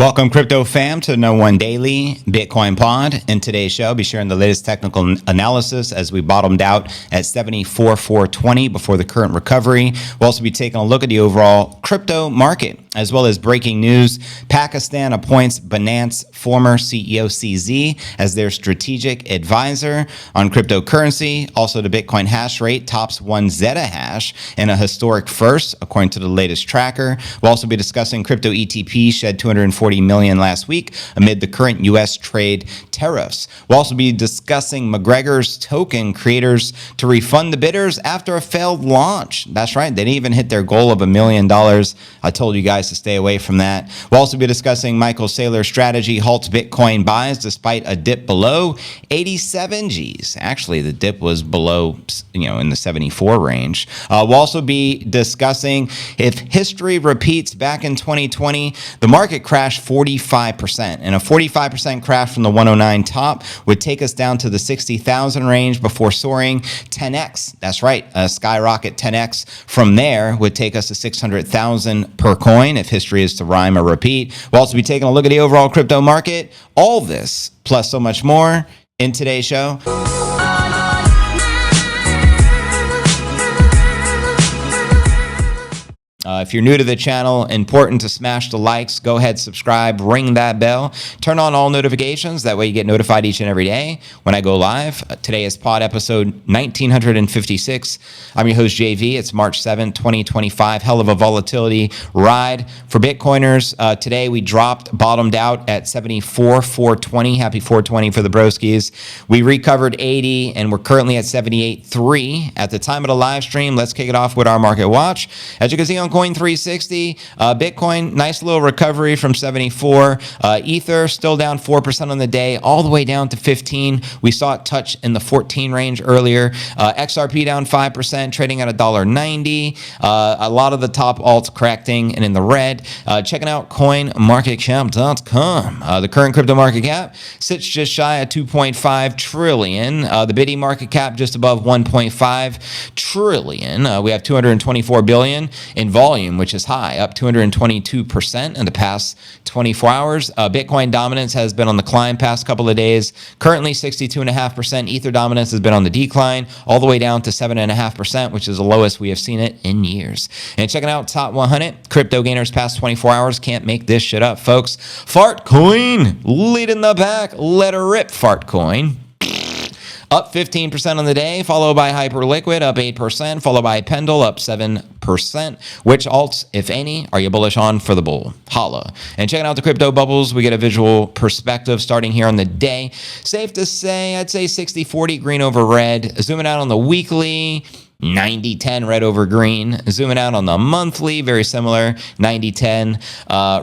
Welcome, Crypto Fam, to the No. 1 Daily Bitcoin Pod. In today's show, I'll be sharing the latest technical analysis as we bottomed out at 74,420 before the current recovery. We'll also be taking a look at the overall crypto market, as well as breaking news. Pakistan appoints Binance former CEO CZ as their strategic advisor on cryptocurrency. Also, the Bitcoin hash rate tops 1 zettahash in a historic first, according to the latest tracker. We'll also be discussing crypto ETP shed 240 million last week amid the current U.S. trade tariffs. We'll also be discussing McGregor's token creators to refund the bidders after a failed launch. That's right, they didn't even hit their goal of $1 million. I told you guys to stay away from that. We'll also be discussing Michael Saylor's strategy halts Bitcoin buys despite a dip below 87 Gs. Actually, the dip was below, in the 74 range. We'll also be discussing if history repeats back in 2020, the market crashed 45%, and a 45% crash from the 109 top would take us down to the 60,000 range before soaring 10x. That's right, a skyrocket 10x from there would take us to 600,000 per coin if history is to rhyme or repeat. We'll also be taking a look at the overall crypto market. All this plus so much more in today's show. If you're new to the channel, important to smash the likes, go ahead, subscribe, ring that bell, turn on all notifications. That way you get notified each and every day when I go live. Today is pod episode 1956. I'm your host, JV. It's March 7th, 2025. Hell of a volatility ride for Bitcoiners. Today we bottomed out at 74,420. Happy 420 for the broskies. We recovered 80 and we're currently at 78.3 at the time of the live stream. Let's kick it off with our market watch. As you can see on Coin360, Bitcoin, nice little recovery from 74. Ether still down 4% on the day, all the way down to 15. We saw it touch in the 14 range earlier. XRP down 5%, trading at $1.90. A lot of the top alts correcting and in the red. Checking out coinmarketcap.com. The current crypto market cap sits just shy of 2.5 trillion. The bidding market cap just above 1.5 trillion. We have 224 billion in volume, which is high, up 222% in the past 24 hours. Bitcoin dominance has been on the climb past couple of days. Currently 62.5%. Ether dominance has been on the decline, all the way down to 7.5%, which is the lowest we have seen it in years. And checking out top 100 crypto gainers past 24 hours. Can't make this shit up, folks. Fartcoin leading the pack. Let her rip, Fartcoin. Up 15% on the day, followed by Hyperliquid, up 8%, followed by Pendle, up 7%. Which alts, if any, are you bullish on for the bull? Holla. And checking out the crypto bubbles, we get a visual perspective starting here on the day. Safe to say, I'd say 60-40 green over red. Zooming out on the weekly, 90-10 red over green. Zooming out on the monthly, very similar, 90-10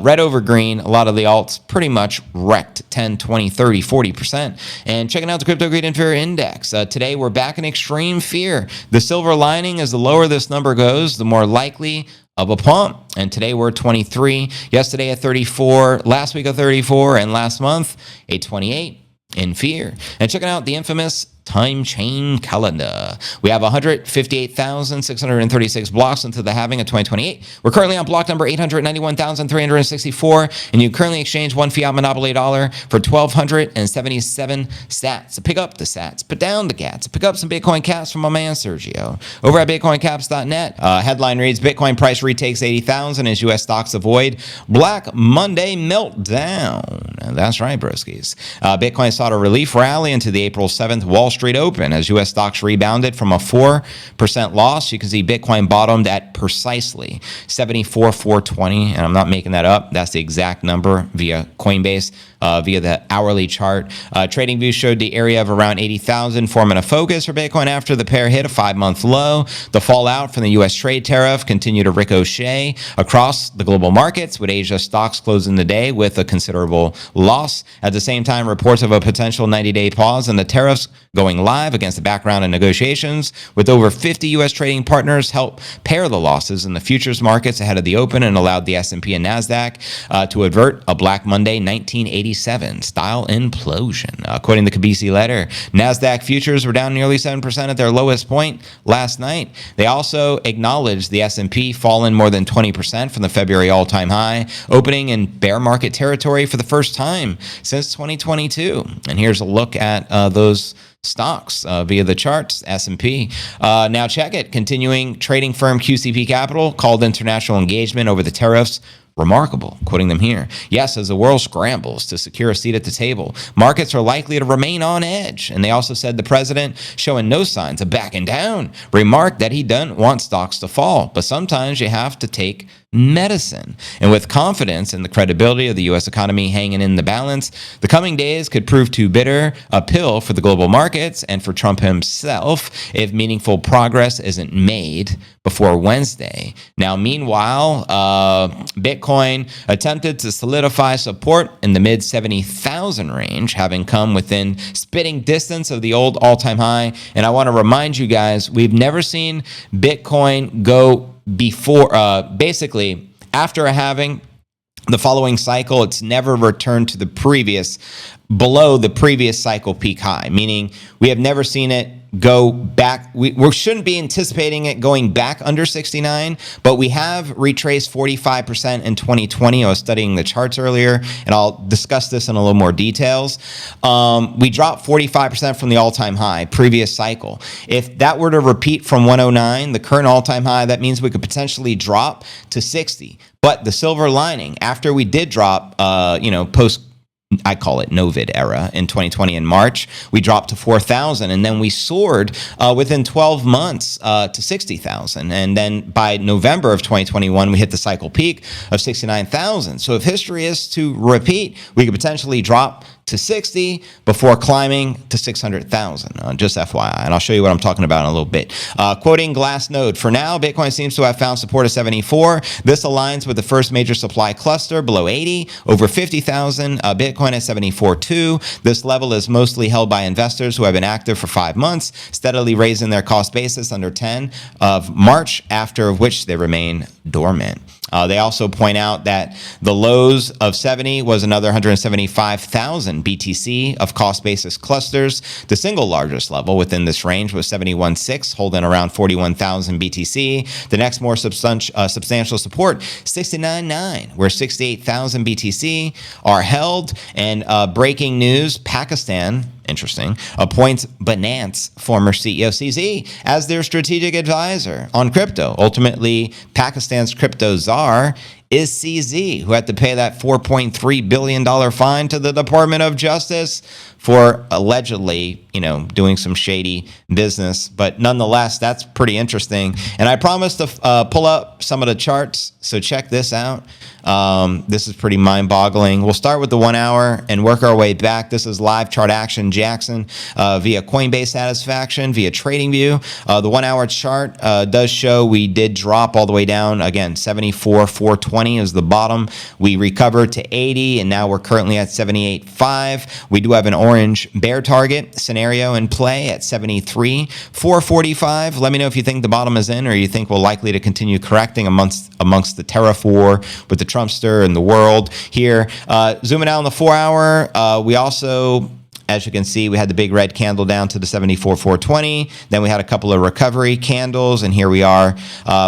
red over green. A lot of the alts pretty much wrecked 10, 20, 30, 40%. And checking out the crypto greed and fear index. Today we're back in extreme fear. The silver lining is the lower this number goes, the more likely of a pump. And today we're 23. Yesterday at 34. Last week at 34. And last month a 28 in fear. And checking out the infamous time chain calendar. We have 158,636 blocks into the halving of 2028. We're currently on block number 891,364, and you currently exchange one fiat monopoly dollar for 1,277 sats. Pick up the sats, put down the gats, pick up some Bitcoin caps from my man Sergio over at bitcoincaps.net. Headline reads, Bitcoin price retakes 80,000 as U.S. stocks avoid Black Monday meltdown. That's right, broskies. Bitcoin sought a relief rally into the April 7th Wall Street open as U.S. stocks rebounded from a 4% loss. You can see Bitcoin bottomed at precisely 74,420, and I'm not making that up. That's the exact number via Coinbase, via the hourly chart. Trading views showed the area of around 80,000 forming a focus for Bitcoin after the pair hit a 5-month low. The fallout from the U.S. trade tariff continued to ricochet across the global markets, with Asia stocks closing the day with a considerable loss. At the same time, reports of a potential 90-day pause in the tariffs going live against the background of negotiations with over 50 U.S. trading partners help pair the losses in the futures markets ahead of the open and allowed the S&P and NASDAQ to avert a Black Monday 1987 style implosion. Quoting the Kabisi letter, NASDAQ futures were down nearly 7% at their lowest point last night. They also acknowledged the S&P fallen more than 20% from the February all-time high, opening in bear market territory for the first time since 2022. And here's a look at those stocks via the charts. S&P. Now check it. Continuing trading firm QCP Capital called international engagement over the tariffs remarkable, quoting them here. Yes, as the world scrambles to secure a seat at the table, markets are likely to remain on edge. And they also said the president, showing no signs of backing down, remarked that he doesn't want stocks to fall, but sometimes you have to take medicine. And with confidence in the credibility of the U.S. economy hanging in the balance, the coming days could prove too bitter a pill for the global markets and for Trump himself if meaningful progress isn't made before Wednesday. Now, meanwhile, Bitcoin attempted to solidify support in the mid 70,000 range, having come within spitting distance of the old all-time high. And I want to remind you guys, we've never seen Bitcoin go before, basically, after having the following cycle, it's never returned to the previous, below the previous cycle peak high, meaning we have never seen it go back. We shouldn't be anticipating it going back under 69, but we have retraced 45% in 2020. I was studying the charts earlier, and I'll discuss this in a little more details. We dropped 45% from the all-time high, previous cycle. If that were to repeat from 109, the current all-time high, that means we could potentially drop to 60. But the silver lining, after we did drop, post, I call it Novid era in 2020 in March, we dropped to 4,000, and then we soared within 12 months to 60,000. And then by November of 2021, we hit the cycle peak of 69,000. So if history is to repeat, we could potentially drop to 60 before climbing to 600,000, just FYI. And I'll show you what I'm talking about in a little bit. Quoting Glassnode, for now, Bitcoin seems to have found support at 74. This aligns with the first major supply cluster below 80, over 50,000, Bitcoin at 74.2. This level is mostly held by investors who have been active for 5 months, steadily raising their cost basis under 10 of March, after which they remain dormant. They also point out that the lows of 70 was another 175,000 BTC of cost basis clusters. The single largest level within this range was 71.6, holding around 41,000 BTC. The next more substantial support, 69.9, where 68,000 BTC are held. And breaking news, Pakistan, interesting, appoints Binance former CEO CZ as their strategic advisor on crypto. Ultimately, Pakistan's crypto czar is CZ, who had to pay that $4.3 billion fine to the Department of Justice for allegedly, doing some shady business. But nonetheless, that's pretty interesting. And I promised to pull up some of the charts, so check this out. This is pretty mind-boggling. We'll start with the 1 hour and work our way back. This is live chart action Jackson via Coinbase Satisfaction, via TradingView. The 1 hour chart does show we did drop all the way down. Again, 74,420 is the bottom. We recovered to 80, and now we're currently at 78.5. We do have an orange bear target scenario in play at 73,445. Let me know if you think the bottom is in, or you think we're likely to continue correcting amongst the tariff war with the Trumpster and the world here. Zooming out on the 4 hour, we also, as you can see, we had the big red candle down to the 74,420. Then we had a couple of recovery candles, and here we are.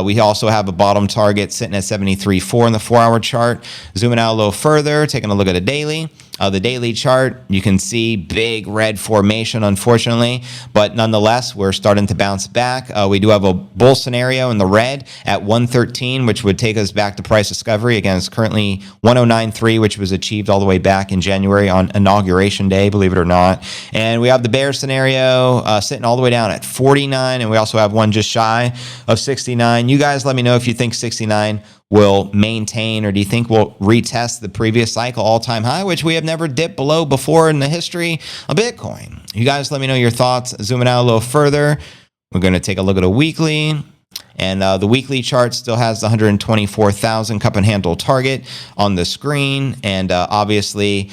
We also have a bottom target sitting at 73.4 in the 4 hour chart. Zooming out a little further, taking a look at a daily. The daily chart, you can see big red formation, unfortunately, but nonetheless, we're starting to bounce back. We do have a bull scenario in the red at 113, which would take us back to price discovery. Again, it's currently 109.3, which was achieved all the way back in January on Inauguration Day, believe it or not. And we have the bear scenario sitting all the way down at 49, and we also have one just shy of 69. You guys let me know if you think 69 will maintain, or do you think we'll retest the previous cycle all-time high, which we have never dipped below before in the history of Bitcoin? You guys let me know your thoughts. Zooming out a little further, we're going to take a look at a weekly. And the weekly chart still has the 124,000 cup and handle target on the screen. And obviously,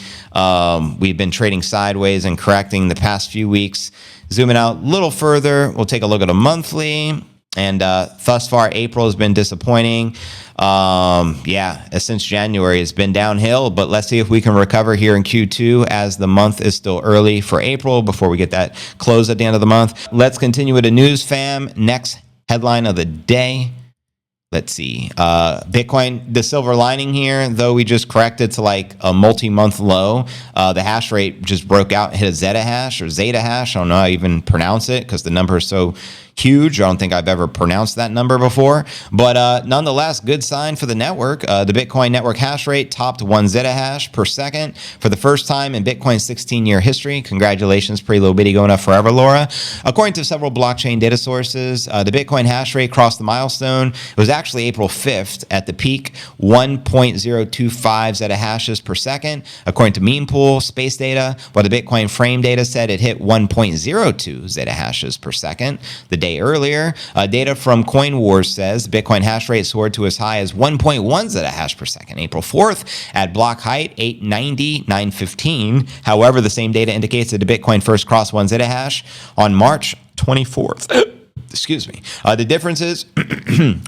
we've been trading sideways and correcting the past few weeks. Zooming out a little further, we'll take a look at a monthly. And thus far, April has been disappointing. Since January, it's been downhill. But let's see if we can recover here in Q2 as the month is still early for April before we get that close at the end of the month. Let's continue with the news, fam. Next headline of the day. Let's see. Bitcoin, the silver lining here, though we just corrected to like a multi-month low, the hash rate just broke out, hit a zeta hash or zeta hash. I don't know how I even pronounce it because the number is so huge. I don't think I've ever pronounced that number before. But nonetheless, good sign for the network. The Bitcoin network hash rate topped 1 zettahash per second for the first time in Bitcoin's 16-year history. Congratulations, pretty little bitty going up forever, Laura. According to several blockchain data sources, the Bitcoin hash rate crossed the milestone. It was actually April 5th at the peak, 1.025 zettahashes per second. According to Mempool space data, while the Bitcoin frame data said it hit 1.02 zettahashes per second the day earlier. Data from Coin Wars says Bitcoin hash rate soared to as high as 1.1 zettahash per second April 4th at block height 890, 915. However, the same data indicates that the Bitcoin first crossed 1 zettahash on March 24th. Excuse me. The differences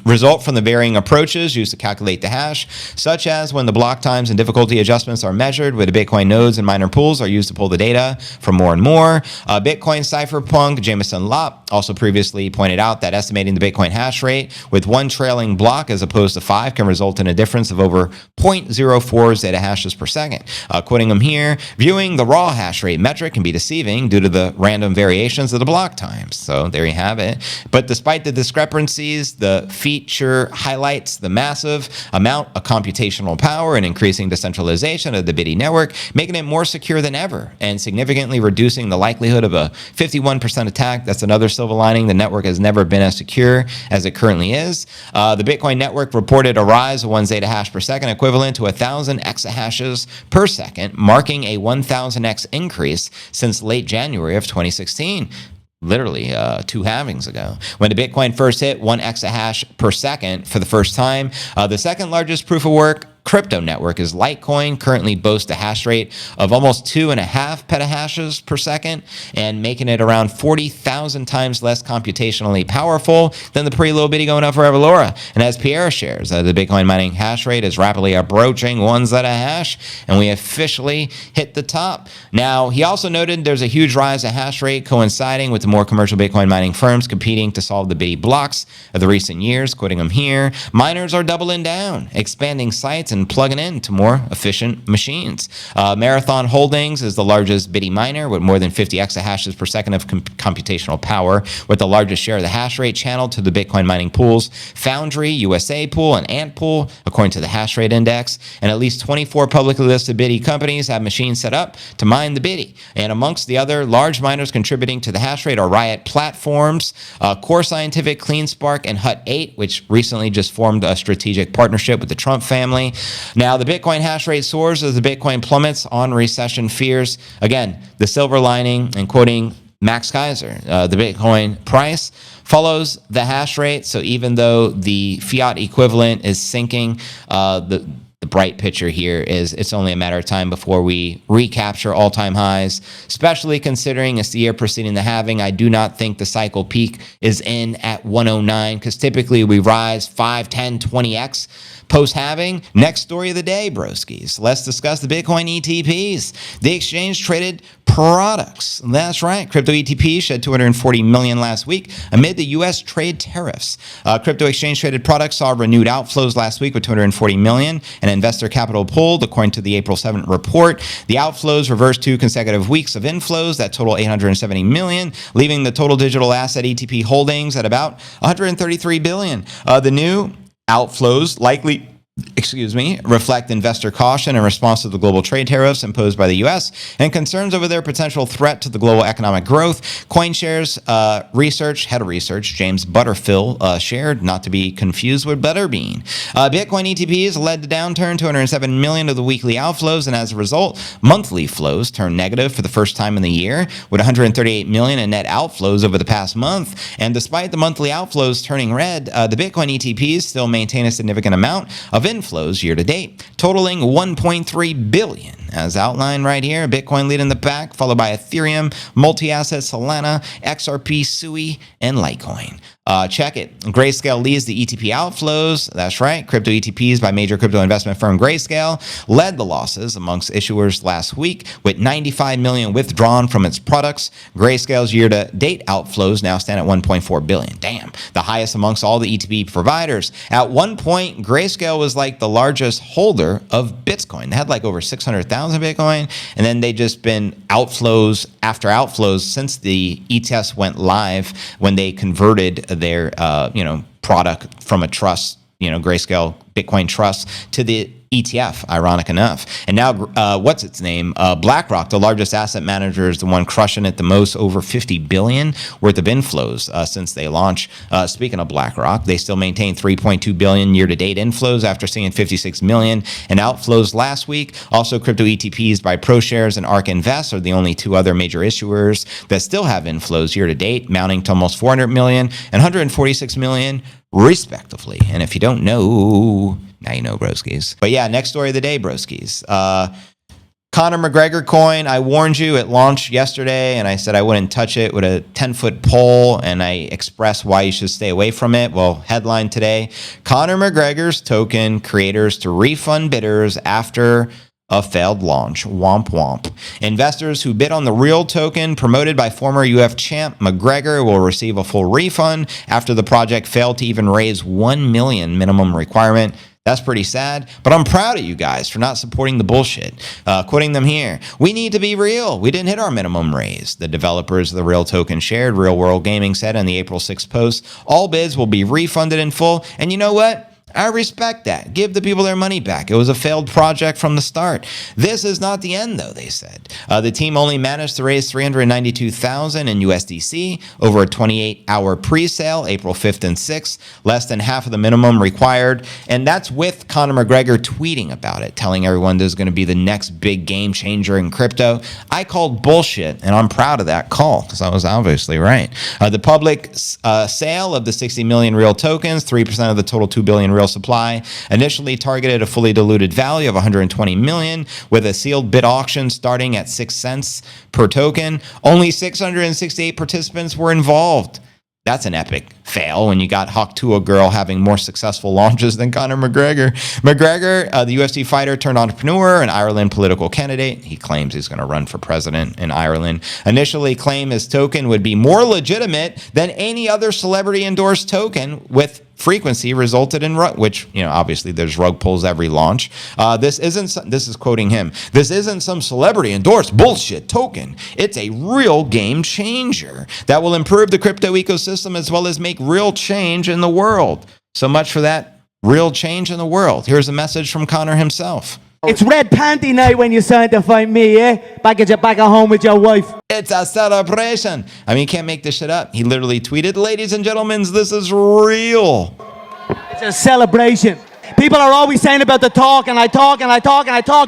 result from the varying approaches used to calculate the hash, such as when the block times and difficulty adjustments are measured, where the Bitcoin nodes and miner pools are used to pull the data from more and more. Bitcoin cypherpunk Jameson Lopp also previously pointed out that estimating the Bitcoin hash rate with one trailing block as opposed to 5 can result in a difference of over 0.04 zettahashes per second. Quoting him here, viewing the raw hash rate metric can be deceiving due to the random variations of the block times. So there you have it. But despite the discrepancies, the feature highlights the massive amount of computational power and increasing decentralization of the Biddy network, making it more secure than ever and significantly reducing the likelihood of a 51% attack. That's another silver lining. The network has never been as secure as it currently is. The Bitcoin network reported a rise of 1 zettahash per second, equivalent to 1,000 exahashes per second, marking a 1,000x increase since late January of 2016. Literally 2 halvings ago, when the Bitcoin first hit 1 exahash per second for the first time. The second largest proof of work crypto network is Litecoin, currently boasts a hash rate of almost 2.5 petahashes per second and making it around 40,000 times less computationally powerful than the pretty little bitty going up forever Laura. And as Pierre shares, the Bitcoin mining hash rate is rapidly approaching 1 zettahash, and we officially hit the top. Now, he also noted there's a huge rise in hash rate coinciding with the more commercial Bitcoin mining firms competing to solve the bitty blocks of the recent years. Quoting him here, miners are doubling down, expanding sites and plugging into more efficient machines. Marathon Holdings is the largest bitty miner with more than 50 exahashes per second of computational power, with the largest share of the hash rate channeled to the Bitcoin mining pools, Foundry, USA Pool, and Ant Pool, according to the hash rate index. And at least 24 publicly listed bitty companies have machines set up to mine the bitty. And amongst the other large miners contributing to the hash rate are Riot Platforms, Core Scientific, CleanSpark, and Hut 8, which recently just formed a strategic partnership with the Trump family. Now, the Bitcoin hash rate soars as the Bitcoin plummets on recession fears. Again, the silver lining, and quoting Max Kaiser, the Bitcoin price follows the hash rate. So even though the fiat equivalent is sinking, the bright picture here is it's only a matter of time before we recapture all-time highs, especially considering it's the year preceding the halving. I do not think the cycle peak is in at 109 because typically we rise 5, 10, 20x post-halving. Next story of the day, broskies. Let's discuss the Bitcoin ETPs, the exchange-traded products. That's right. Crypto ETPs shed $240 million last week amid the U.S. trade tariffs. Crypto exchange-traded products saw renewed outflows last week with $240 million, and investor capital pulled, according to the April 7th report. The outflows reversed 2 consecutive weeks of inflows that total $870 million, leaving the total digital asset ETP holdings at about $133 billion. The new outflows likely reflect investor caution in response to the global trade tariffs imposed by the U.S. and concerns over their potential threat to the global economic growth. CoinShares head of research, James Butterfill, shared, not to be confused with Butterbean. Bitcoin ETPs led the downturn, 207 million of the weekly outflows, and as a result, monthly flows turned negative for the first time in the year, with 138 million in net outflows over the past month. And despite the monthly outflows turning red, the Bitcoin ETPs still maintain a significant amount of inflows year to date, totaling 1.3 billion. As outlined right here, Bitcoin leading the pack, followed by Ethereum, multi-asset Solana, XRP, Sui, and Litecoin. Check it. Grayscale leads the ETP outflows. That's right. Crypto ETPs by major crypto investment firm Grayscale led the losses amongst issuers last week, with 95 million withdrawn from its products. Grayscale's year-to-date outflows now stand at 1.4 billion. Damn, the highest amongst all the ETP providers. At one point, Grayscale was like the largest holder of Bitcoin. They had like over 600,000 Bitcoin, and then they just been outflows after outflows since the ETS went live when they converted their product from a trust, Grayscale Bitcoin Trust, to the ETF, ironic enough. And now, what's its name? BlackRock, the largest asset manager, is the one crushing it the most, over 50 billion worth of inflows since they launched. Speaking of BlackRock, they still maintain 3.2 billion year-to-date inflows after seeing 56 million in outflows last week. Also, crypto ETPs by ProShares and ARK Invest are the only two other major issuers that still have inflows year-to-date, mounting to almost 400 million and 146 million respectively. And if you don't know, now you know, broskies. But yeah, next story of the day, broskies. Conor McGregor coin, I warned you, it launched yesterday, and I said I wouldn't touch it with a 10-foot pole, and I expressed why you should stay away from it. Well, headline today, Conor McGregor's token creators to refund bidders after a failed launch. Womp womp. Investors who bid on the real token promoted by former UF champ McGregor will receive a full refund after the project failed to even raise 1 million minimum requirement. That's pretty sad, but I'm proud of you guys for not supporting the bullshit. Quoting them here, we need to be real. We didn't hit our minimum raise. The developers of the real token shared, Real World Gaming said in the April 6th post, all bids will be refunded in full. And you know what? I respect that. Give the people their money back. It was a failed project from the start. This is not the end, though, they said. The team only managed to raise $392,000 in USDC over a 28-hour pre-sale, April 5th and 6th, less than half of the minimum required. And that's with Conor McGregor tweeting about it, telling everyone this is going to be the next big game changer in crypto. I called bullshit, and I'm proud of that call because I was obviously right. The public sale of the 60 million real tokens, 3% of the total 2 billion real supply, initially targeted a fully diluted value of 120 million with a sealed bid auction starting at 6 cents per token. Only 668 participants were involved. That's an epic fail when you got Hawk Tuah Girl having more successful launches than Conor McGregor. McGregor, the UFC fighter turned entrepreneur and Ireland political candidate. He claims he's going to run for president in Ireland. Initially claimed his token would be more legitimate than any other celebrity endorsed token with frequency resulted in which, obviously there's rug pulls every launch. This is quoting him. This isn't some celebrity endorsed bullshit token. It's a real game changer that will improve the crypto ecosystem as well as make real change in the world. So much for that real change in the world. Here's a message from Conor himself. It's red panty night when you sanctify me, eh? Back at home with your wife. It's a celebration. I mean, you can't make this shit up. He literally tweeted, ladies and gentlemen, this is real. It's a celebration. People are always saying about the talk, and I talk,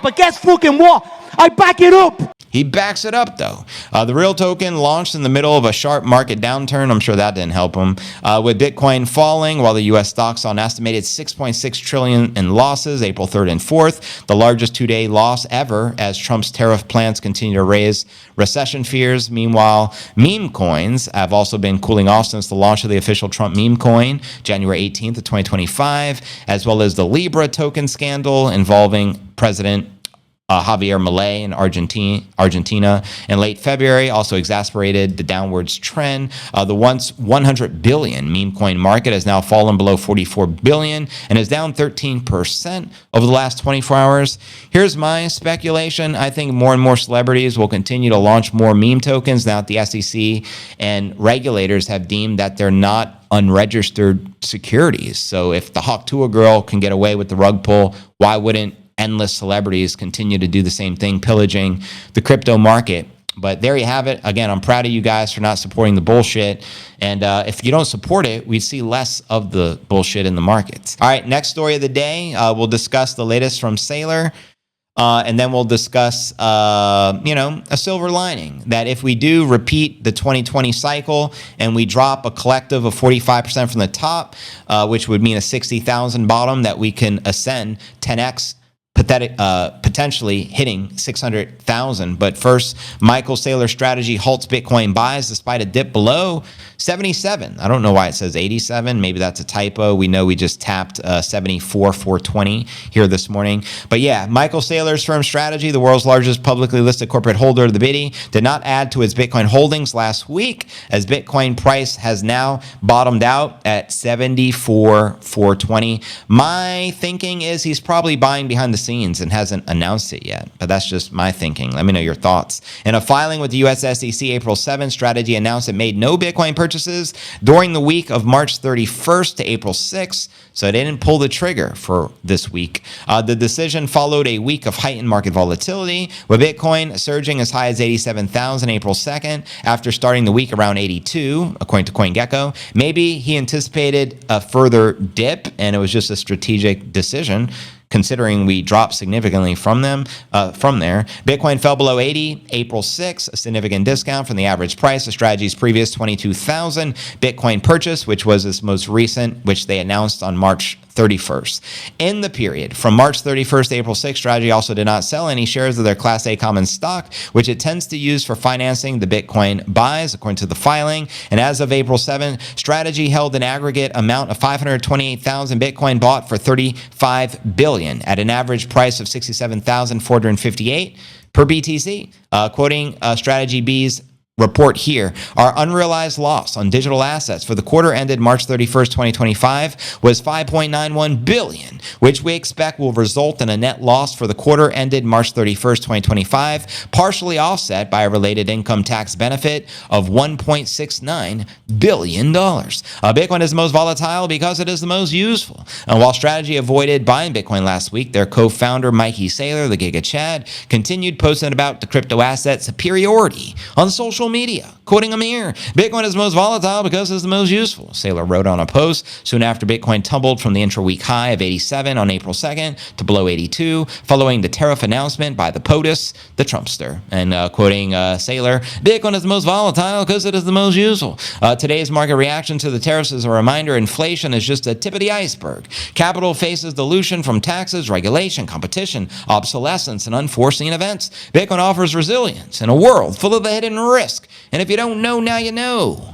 but guess fucking what? I back it up. He backs it up, though. The real token launched in the middle of a sharp market downturn. I'm sure that didn't help him. With Bitcoin falling, while the U.S. stocks saw an estimated 6.6 trillion in losses, April 3rd and 4th, the largest two-day loss ever as Trump's tariff plans continue to raise recession fears. Meanwhile, meme coins have also been cooling off since the launch of the official Trump meme coin, January 18th of 2025, as well as the Libra token scandal involving President Javier Milei in Argentina in late February also exacerbated the downwards trend. The once 100 billion meme coin market has now fallen below 44 billion and is down 13% over the last 24 hours. Here's my speculation. I think more and more celebrities will continue to launch more meme tokens now that the SEC and regulators have deemed that they're not unregistered securities. So if the Hawk Tuah girl can get away with the rug pull, why wouldn't endless celebrities continue to do the same thing, pillaging the crypto market? But there you have it. Again, I'm proud of you guys for not supporting the bullshit. And if you don't support it, we'd see less of the bullshit in the markets. All right, next story of the day. We'll discuss the latest from Saylor. And then we'll discuss, a silver lining that if we do repeat the 2020 cycle and we drop a collective of 45% from the top, which would mean a 60,000 bottom, that we can ascend 10x, potentially hitting 600,000. But first, Michael Saylor's strategy halts Bitcoin buys despite a dip below 77. I don't know why it says 87. Maybe that's a typo. We know we just tapped 74,420 here this morning. But yeah, Michael Saylor's firm strategy, the world's largest publicly listed corporate holder of the Biddy, did not add to its Bitcoin holdings last week as Bitcoin price has now bottomed out at 74,420. My thinking is he's probably buying behind the scenes and hasn't announced it yet, but that's just my thinking. Let me know your thoughts. In a filing with the US SEC April 7th, Strategy announced it made no Bitcoin purchases during the week of March 31st to April 6th, so it didn't pull the trigger for this week. The decision followed a week of heightened market volatility, with Bitcoin surging as high as 87,000 April 2nd after starting the week around 82, according to CoinGecko. Maybe he anticipated a further dip, and it was just a strategic decision, considering we dropped significantly from there. Bitcoin fell below 80 April 6th, a significant discount from the average price of Strategy's previous 22,000 Bitcoin purchase, which was its most recent, which they announced on March 31st. In the period from March 31st to April 6th, Strategy also did not sell any shares of their Class A common stock, which it tends to use for financing the Bitcoin buys, according to the filing. And as of April 7th, Strategy held an aggregate amount of 528,000 Bitcoin bought for $35 billion at an average price of 67,458 per BTC. Quoting Strategy B's report here, our unrealized loss on digital assets for the quarter ended March 31st, 2025 was $5.91 billion, which we expect will result in a net loss for the quarter ended March 31st, 2025, partially offset by a related income tax benefit of $1.69 billion. Bitcoin is the most volatile because it is the most useful. And while Strategy avoided buying Bitcoin last week, their co-founder Mikey Saylor, the Giga Chad, continued posting about the crypto asset superiority on social media, quoting him here, Bitcoin is the most volatile because it's the most useful, Saylor wrote on a post soon after Bitcoin tumbled from the intra-week high of 87 on April 2nd to below 82, following the tariff announcement by the POTUS, the Trumpster. And quoting Saylor, Bitcoin is the most volatile because it is the most useful. Today's market reaction to the tariffs is a reminder inflation is just the tip of the iceberg. Capital faces dilution from taxes, regulation, competition, obsolescence, and unforeseen events. Bitcoin offers resilience in a world full of the hidden risk. And if you don't know, now you know.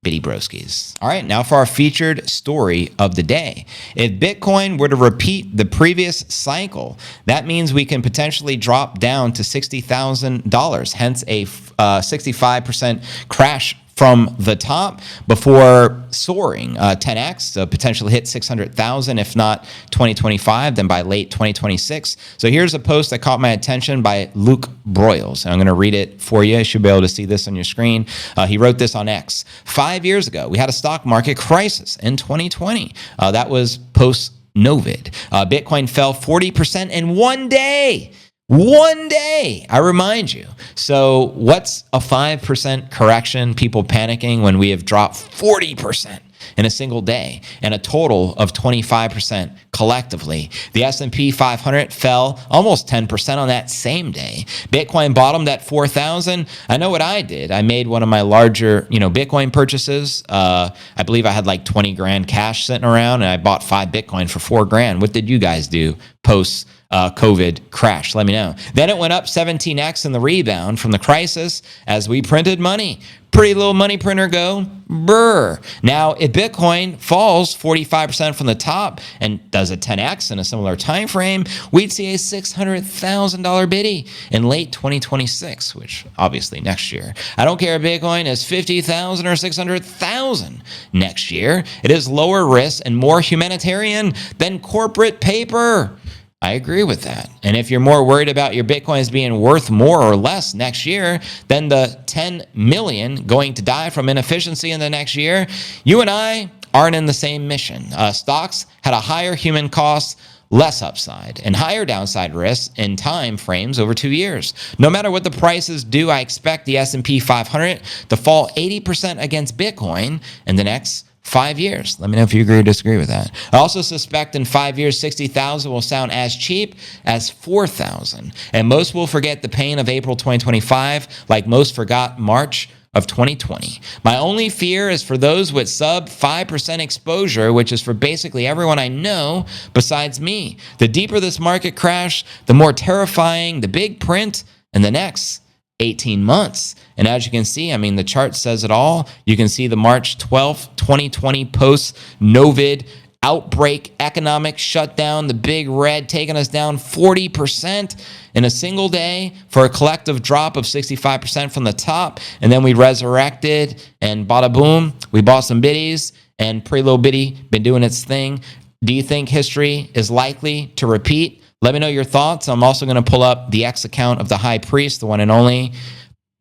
Biddy Broskies. All right, now for our featured story of the day. If Bitcoin were to repeat the previous cycle, that means we can potentially drop down to $60,000, hence a 65% crash from the top before soaring 10x, so potentially hit 600,000, if not 2025, then by late 2026. So here's a post that caught my attention by Luke Broyles. And I'm going to read it for you. You should be able to see this on your screen. He wrote this on X. 5 years ago, we had a stock market crisis in 2020. That was post-Novid. Bitcoin fell 40% in one day. One day, I remind you. So what's a 5% correction? People panicking when we have dropped 40% in a single day and a total of 25% collectively. The S&P 500 fell almost 10% on that same day. Bitcoin bottomed at 4,000. I know what I did. I made one of my larger, Bitcoin purchases. I believe I had like 20 grand cash sitting around and I bought 5 Bitcoin for $4 grand. What did you guys do post COVID crash? Let me know. Then it went up 17x in the rebound from the crisis as we printed money. Pretty little money printer go. Brr. Now, if Bitcoin falls 45% from the top and does a 10x in a similar time frame, we'd see a $600,000 biddy in late 2026, which obviously next year. I don't care if Bitcoin is 50,000 or 600,000 next year. It is lower risk and more humanitarian than corporate paper. I agree with that. And if you're more worried about your Bitcoins being worth more or less next year than the 10 million going to die from inefficiency in the next year, you and I aren't in the same mission. Stocks had a higher human cost, less upside, and higher downside risk in time frames over 2 years. No matter what the prices do, I expect the S&P 500 to fall 80% against Bitcoin in the next 5 years. Let me know if you agree or disagree with that. I also suspect in 5 years, 60,000 will sound as cheap as 4,000. And most will forget the pain of April 2025 like most forgot March of 2020. My only fear is for those with sub 5% exposure, which is for basically everyone I know besides me. The deeper this market crash, the more terrifying the big print in the next 18 months. And as you can see, I mean, the chart says it all. You can see the March 12th, 2020 post-Novid outbreak economic shutdown, the big red taking us down 40% in a single day for a collective drop of 65% from the top. And then we resurrected and bada boom, we bought some biddies and pretty little bitty been doing its thing. Do you think history is likely to repeat? Let me know your thoughts. I'm also going to pull up the X account of the high priest, the one and only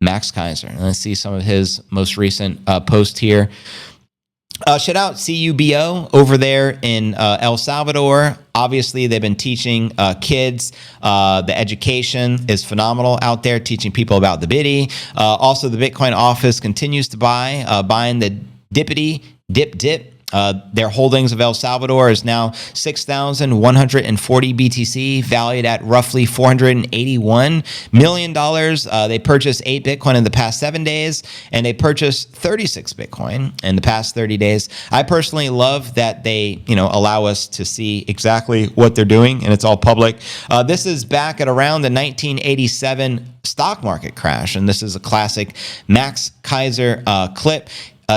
Max Kaiser. And let's see some of his most recent post here. Shout out CUBO over there in El Salvador. Obviously, they've been teaching kids. The education is phenomenal out there, teaching people about the biddy. Also, the Bitcoin office continues to buying the dippity dip. Their holdings of El Salvador is now 6,140 BTC, valued at roughly $481 million. They purchased 8 Bitcoin in the past 7 days, and they purchased 36 Bitcoin in the past 30 days. I personally love that they, allow us to see exactly what they're doing, and it's all public. This is back at around the 1987 stock market crash, and this is a classic Max Kaiser clip.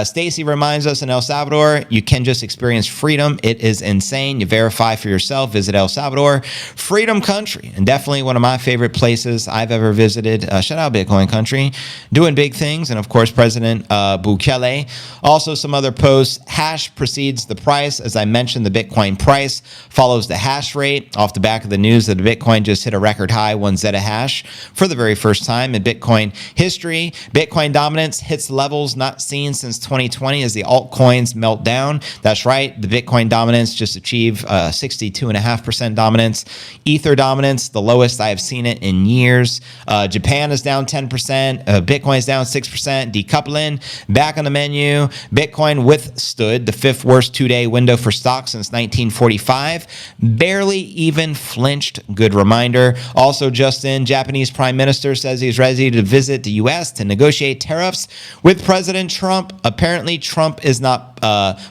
Stacy reminds us in El Salvador, you can just experience freedom. It is insane. You verify for yourself. Visit El Salvador. Freedom country. And definitely one of my favorite places I've ever visited. Shout out Bitcoin country. Doing big things. And of course, President Bukele. Also some other posts. Hash precedes the price. As I mentioned, the Bitcoin price follows the hash rate off the back of the news that the Bitcoin just hit a record high 1 zettahash for the very first time in Bitcoin history. Bitcoin dominance hits levels not seen since 2020 as the altcoins melt down. That's right. The Bitcoin dominance just achieved 62.5% dominance. Ether dominance, the lowest I have seen it in years. Japan is down 10%. Bitcoin is down 6%. Decoupling back on the menu. Bitcoin withstood the 5th worst 2-day window for stocks since 1945. Barely even flinched. Good reminder. Also just in, Japanese Prime Minister says he's ready to visit the U.S. to negotiate tariffs with President Trump. Apparently, Trump is not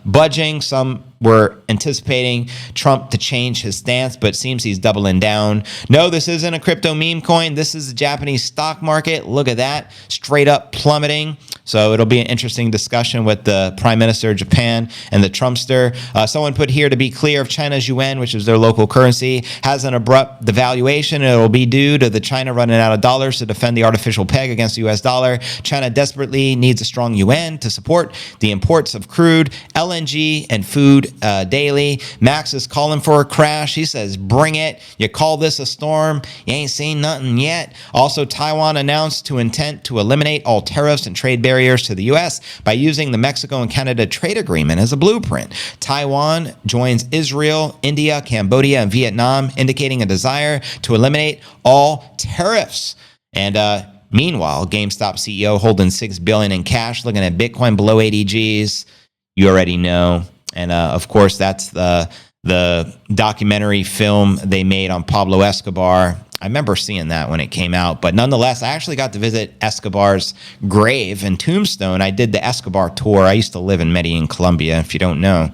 budging. Some were anticipating Trump to change his stance, but it seems he's doubling down. No, this isn't a crypto meme coin. This is the Japanese stock market. Look at that. Straight up plummeting. So it'll be an interesting discussion with the Prime Minister of Japan and the Trumpster. Someone put here, to be clear, if China's yuan, which is their local currency, has an abrupt devaluation, it will be due to the China running out of dollars to defend the artificial peg against the U.S. dollar. China desperately needs a strong yuan to support the imports of crude, LNG, and food daily. Max is calling for a crash. He says, bring it. You call this a storm? You ain't seen nothing yet. Also, Taiwan announced to intent to eliminate all tariffs and trade barriers to the U.S. by using the Mexico and Canada trade agreement as a blueprint. Taiwan joins Israel, India, Cambodia, and Vietnam, indicating a desire to eliminate all tariffs. And meanwhile, GameStop CEO holding $6 billion in cash, looking at Bitcoin below 80 Gs. You already know. And of course, that's the documentary film they made on Pablo Escobar. I remember seeing that when it came out, but nonetheless, I actually got to visit Escobar's grave and tombstone. I did the Escobar tour. I used to live in Medellin, Colombia, if you don't know.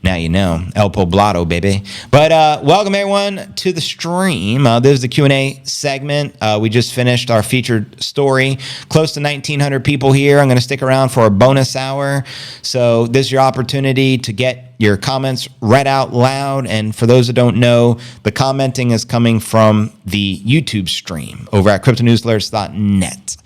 Now you know, El Poblado, baby. But welcome everyone to the stream. This is the Q&A segment. We just finished our featured story. Close to 1,900 people here. I'm going to stick around for a bonus hour. So this is your opportunity to get your comments read out loud. And for those that don't know, the commenting is coming from the YouTube stream over at cryptonewsalerts.net.